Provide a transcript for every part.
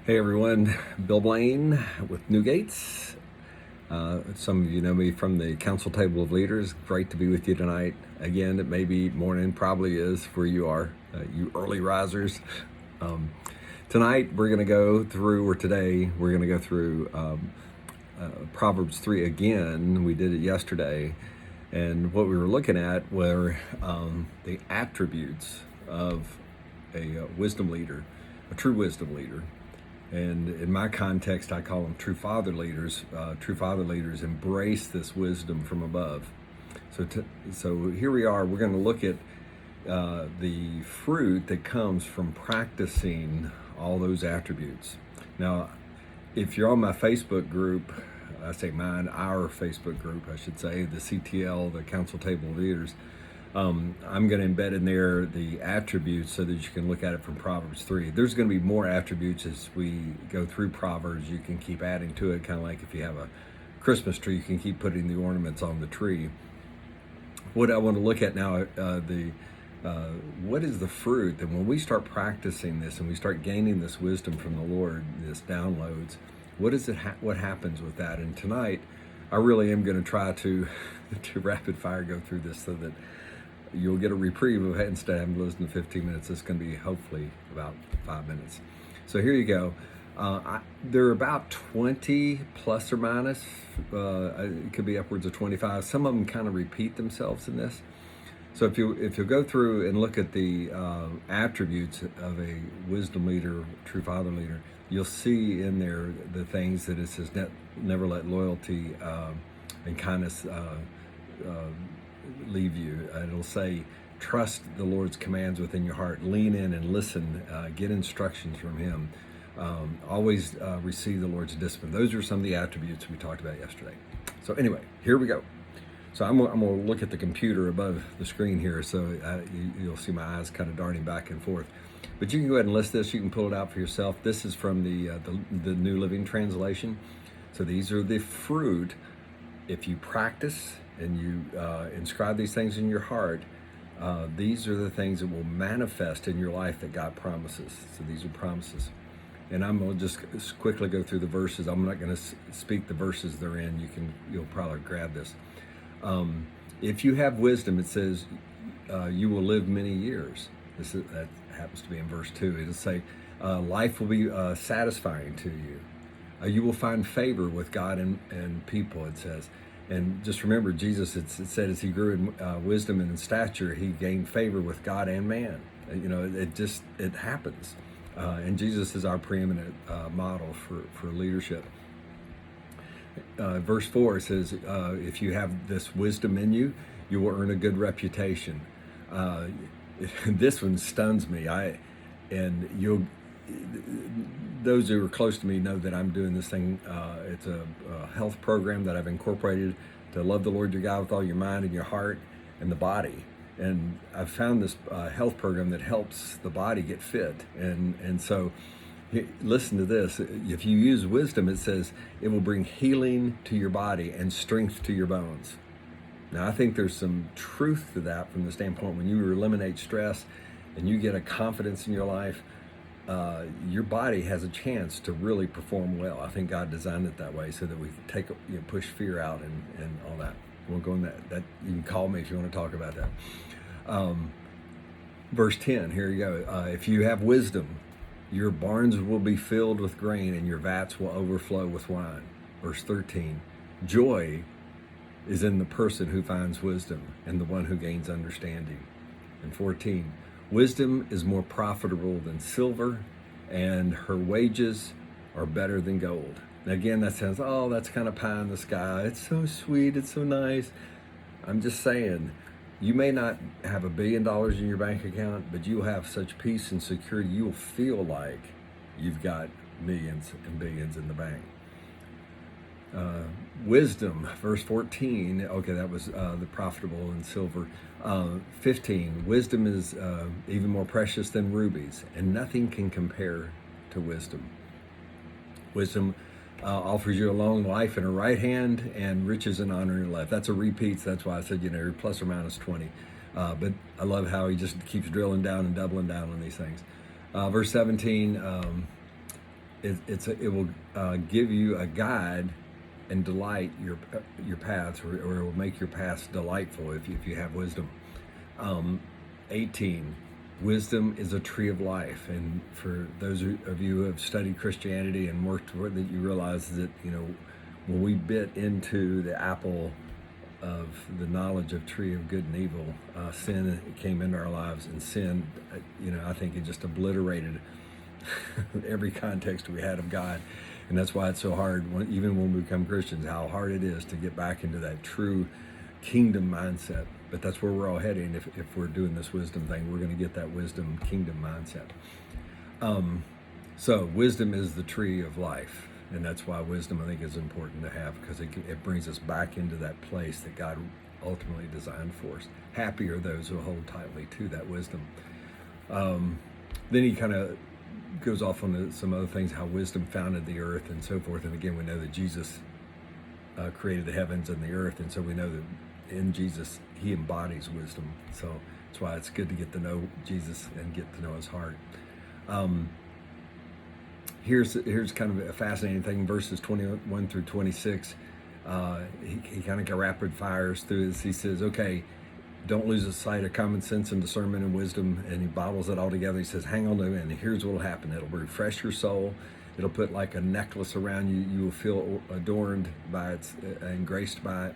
Hey everyone, Bill Blaine with New Gates. Some of you know me from the Council Table of Leaders. Great to be with you tonight. Again, it may be morning, probably is where you are, you early risers. Tonight we're going to go through, or today we're going to go through Proverbs 3 again. We did it yesterday. And what we were looking at were the attributes of a wisdom leader, a true wisdom leader. And in my context, I call them true father leaders. True father leaders embrace this wisdom from above. So here we are. We're going to look at the fruit that comes from practicing all those attributes. Now, if you're on my Facebook group, I say mine, our Facebook group, I should say, the CTL, the Council Table of Leaders, I'm going to embed in there the attributes so that you can look at it from Proverbs 3. There's going to be more attributes as we go through Proverbs. You can keep adding to it, kind of like if you have a Christmas tree, you can keep putting the ornaments on the tree. What I want to look at now, what is the fruit? And when we start practicing this and we start gaining this wisdom from the Lord, this downloads, what happens with that? And tonight, I really am going to try to rapid fire go through this so that you'll get a reprieve of it. Instead of having to listen to 15 minutes, it's going to be hopefully about 5 minutes. So here you go. There are about 20 plus or minus. It could be upwards of 25. Some of them kind of repeat themselves in this. So if you go through and look at the attributes of a wisdom leader, true father leader, you'll see in there the things that it says, never let loyalty and kindness leave you. It'll say, trust the Lord's commands within your heart. Lean in and listen. Get instructions from Him. Always receive the Lord's discipline. Those are some of the attributes we talked about yesterday. So anyway, here we go. So I'm going to look at the computer above the screen here, so you'll see my eyes kind of darting back and forth. But you can go ahead and list this. You can pull it out for yourself. This is from the New Living Translation. So these are the fruit. If you practice and you inscribe these things in your heart, these are the things that will manifest in your life that God promises. So these are promises. And I'm going to just quickly go through the verses. I'm not going to speak the verses they're in. You'll probably grab this. If you have wisdom, it says you will live many years. That happens to be in verse 2. It'll say life will be satisfying to you. You will find favor with God and people, it says. And just remember, Jesus, it said as He grew in wisdom and in stature, He gained favor with God and man. It happens. And Jesus is our preeminent model for leadership. Verse 4 says, if you have this wisdom in you, you will earn a good reputation. This one stuns me. Those who are close to me know that I'm doing this thing. It's a health program that I've incorporated to love the Lord your God with all your mind and your heart and the body. And I've found this health program that helps the body get fit. And so listen to this. If you use wisdom, it says it will bring healing to your body and strength to your bones. Now, I think there's some truth to that from the standpoint when you eliminate stress and you get a confidence in your life, your body has a chance to really perform well. I think God designed it that way so that we can push fear out and all that. We'll go in that. You can call me if you want to talk about that. Verse 10, here you go. If you have wisdom, your barns will be filled with grain and your vats will overflow with wine. Verse 13, joy is in the person who finds wisdom and the one who gains understanding. And 14, wisdom is more profitable than silver, and her wages are better than gold. Now again, that sounds, that's kind of pie in the sky. It's so sweet, it's so nice. I'm just saying, you may not have $1 billion in your bank account, but you'll have such peace and security, you'll feel like you've got millions and billions in the bank. Wisdom, verse 14, okay, that was the profitable in silver. 15, wisdom is even more precious than rubies, and nothing can compare to wisdom. Wisdom offers you a long life in her right hand and riches and honor in her left. That's a repeat, so that's why I said, plus or minus 20. But I love how he just keeps drilling down and doubling down on these things. Verse 17, it will give you a guide and delight your paths, or it will make your paths delightful if you have wisdom. 18, wisdom is a tree of life. And for those of you who have studied Christianity and worked with it, you realize that, when we bit into the apple of the knowledge of tree of good and evil, sin came into our lives, and sin, I think it just obliterated every context we had of God. And that's why it's so hard, even when we become Christians, how hard it is to get back into that true kingdom mindset. But that's where we're all heading. If we're doing this wisdom thing, we're going to get that wisdom kingdom mindset. So wisdom is the tree of life. And that's why wisdom, I think, is important to have, because it brings us back into that place that God ultimately designed for us. Happy are those who hold tightly to that wisdom. Then he kind of goes off on some other things, how wisdom founded the earth and so forth. And again, we know that Jesus created the heavens and the earth, and so we know that in Jesus he embodies wisdom. So that's why it's good to get to know Jesus and get to know his heart. Here's kind of a fascinating thing. Verses 21 through 26, he kind of rapid fires through this. He says, okay, don't lose the sight of common sense and discernment and wisdom. And he bottles it all together. He says, hang on to it, and here's what will happen. It'll refresh your soul. It'll put like a necklace around you. You will feel adorned by it and graced by it.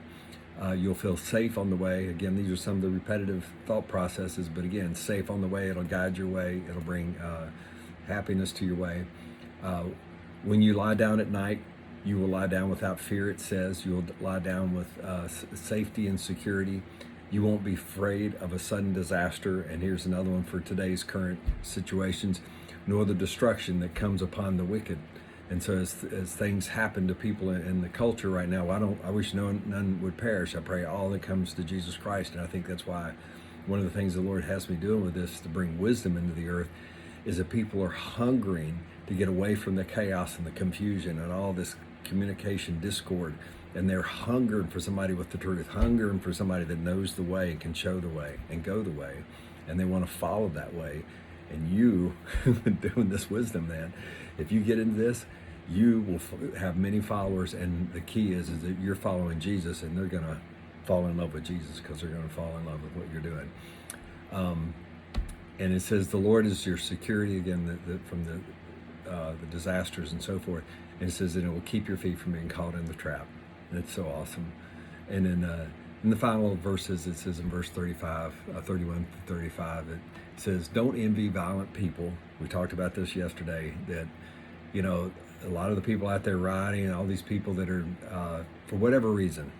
You'll feel safe on the way. Again, these are some of the repetitive thought processes, but again, safe on the way. It'll guide your way. It'll bring happiness to your way. When you lie down at night, you will lie down without fear, it says. You'll lie down with safety and security. You won't be afraid of a sudden disaster. And here's another one for today's current situations, nor the destruction that comes upon the wicked. And so as things happen to people in the culture right now, I wish none would perish. I pray all that comes to Jesus Christ. And I think that's why one of the things the Lord has me doing with this, to bring wisdom into the earth, is that people are hungering to get away from the chaos and the confusion and all this communication discord. And they're hungering for somebody with the truth, hungering for somebody that knows the way and can show the way and go the way. And they want to follow that way. And you, doing this wisdom, man, if you get into this, you will have many followers. And the key is that you're following Jesus, and they're going to fall in love with Jesus because they're going to fall in love with what you're doing. And it says the Lord is your security, again, from the disasters and so forth. And it says that it will keep your feet from being caught in the trap. And it's so awesome. And in the final verses, it says in verse 31 to 35, it says, don't envy violent people. We talked about this yesterday, that, a lot of the people out there rioting, and all these people that are, for whatever reason,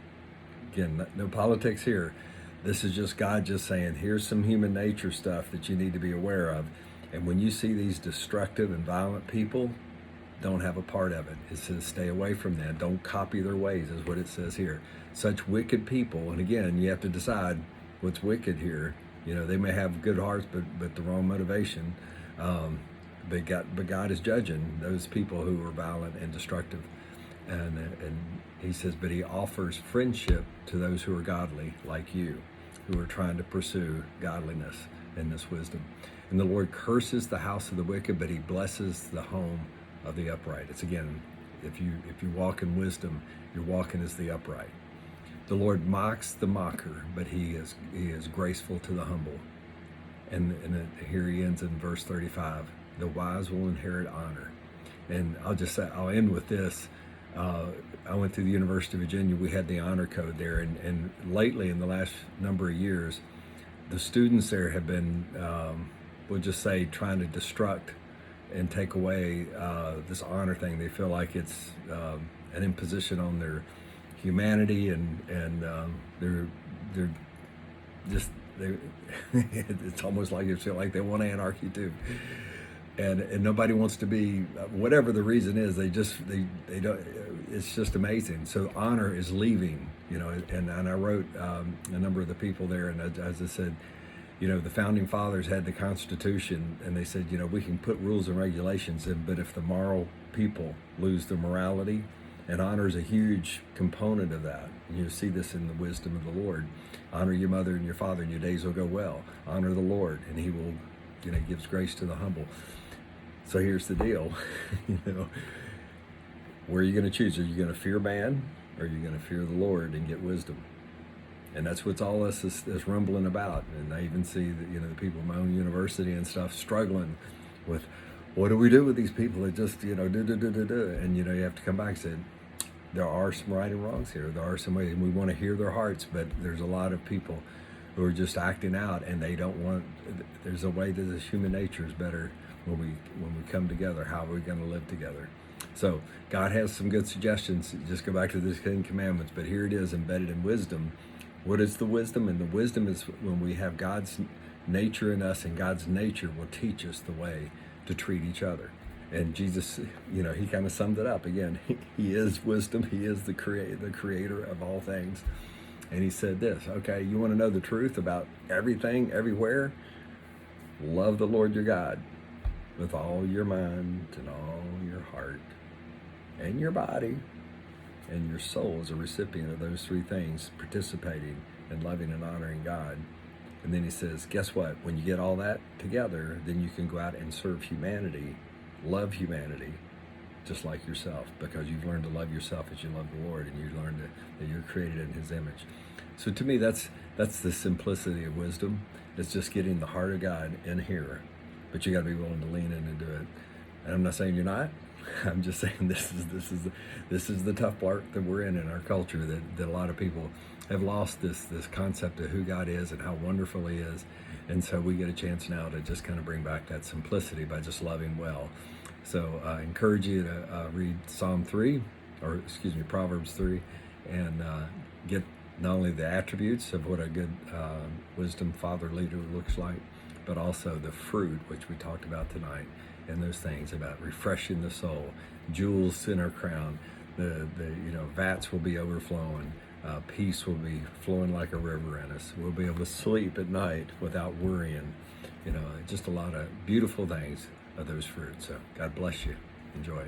again, no politics here. This is just God just saying, here's some human nature stuff that you need to be aware of. And when you see these destructive and violent people, don't have a part of it. It says stay away from that. Don't copy their ways, is what it says here. Such wicked people, and again, you have to decide what's wicked here. They may have good hearts, but the wrong motivation. But God is judging those people who are violent and destructive. And he says, but he offers friendship to those who are godly, like you, who are trying to pursue godliness and this wisdom. And the Lord curses the house of the wicked, but he blesses the home of the upright. It's again, if you walk in wisdom, you're walking as the upright. The Lord mocks the mocker, but he is graceful to the humble. And here he ends in verse 35. The wise will inherit honor. And I'll end with this. I went to the University of Virginia. We had the honor code there, and lately, in the last number of years, the students there have been, we'll just say, trying to destruct and take away this honor thing. They feel like it's an imposition on their humanity, and they're just it's almost like they feel like they want anarchy too. And nobody wants to be, whatever the reason is, they don't, it's just amazing. So honor is leaving, and I wrote a number of the people there, and as I said, the founding fathers had the Constitution, and they said, we can put rules and regulations in, but if the moral people lose their morality, and honor is a huge component of that. And you see this in the wisdom of the Lord. Honor your mother and your father, and your days will go well. Honor the Lord, and he will, gives grace to the humble. So here's the deal, you know, where are you going to choose? Are you going to fear man, or are you going to fear the Lord and get wisdom? And that's what's all this is rumbling about. And I even see that, you know, the people in my own university and stuff struggling with, what do we do with these people that just, you know, do. And, you know, you have to come back and say, there are some right and wrongs here. There are some ways, and we want to hear their hearts, but there's a lot of people who are just acting out, and they don't want. There's a way that this human nature is better when we come together. How are we going to live together? So God has some good suggestions. Just go back to the Ten Commandments, but here it is embedded in wisdom. What is the wisdom? And the wisdom is when we have God's nature in us, and God's nature will teach us the way to treat each other. And Jesus, you know, he kind of summed it up again. He is wisdom. He is the creator of all things. And he said this, okay, you want to know the truth about everything, everywhere? Love the Lord your God with all your mind and all your heart and your body, and your soul is a recipient of those three things, participating in loving and honoring God. And then he says, guess what? When you get all that together, then you can go out and serve humanity, love humanity, just like yourself, because you've learned to love yourself as you love the Lord, and you've learned that you're created in his image. So to me, that's the simplicity of wisdom. It's just getting the heart of God in here, but you got to be willing to lean in and do it. And I'm not saying you're not. I'm just saying this is the tough part that we're in our culture, that a lot of people have lost this concept of who God is and how wonderful he is. And so we get a chance now to just kind of bring back that simplicity by just loving well. So I encourage you to read Proverbs 3, and get not only the attributes of what a good wisdom father leader looks like, but also the fruit, which we talked about tonight, and those things about refreshing the soul, jewels in our crown, the vats will be overflowing, peace will be flowing like a river in us. We'll be able to sleep at night without worrying. You know, just a lot of beautiful things of those fruits. So God bless you. Enjoy.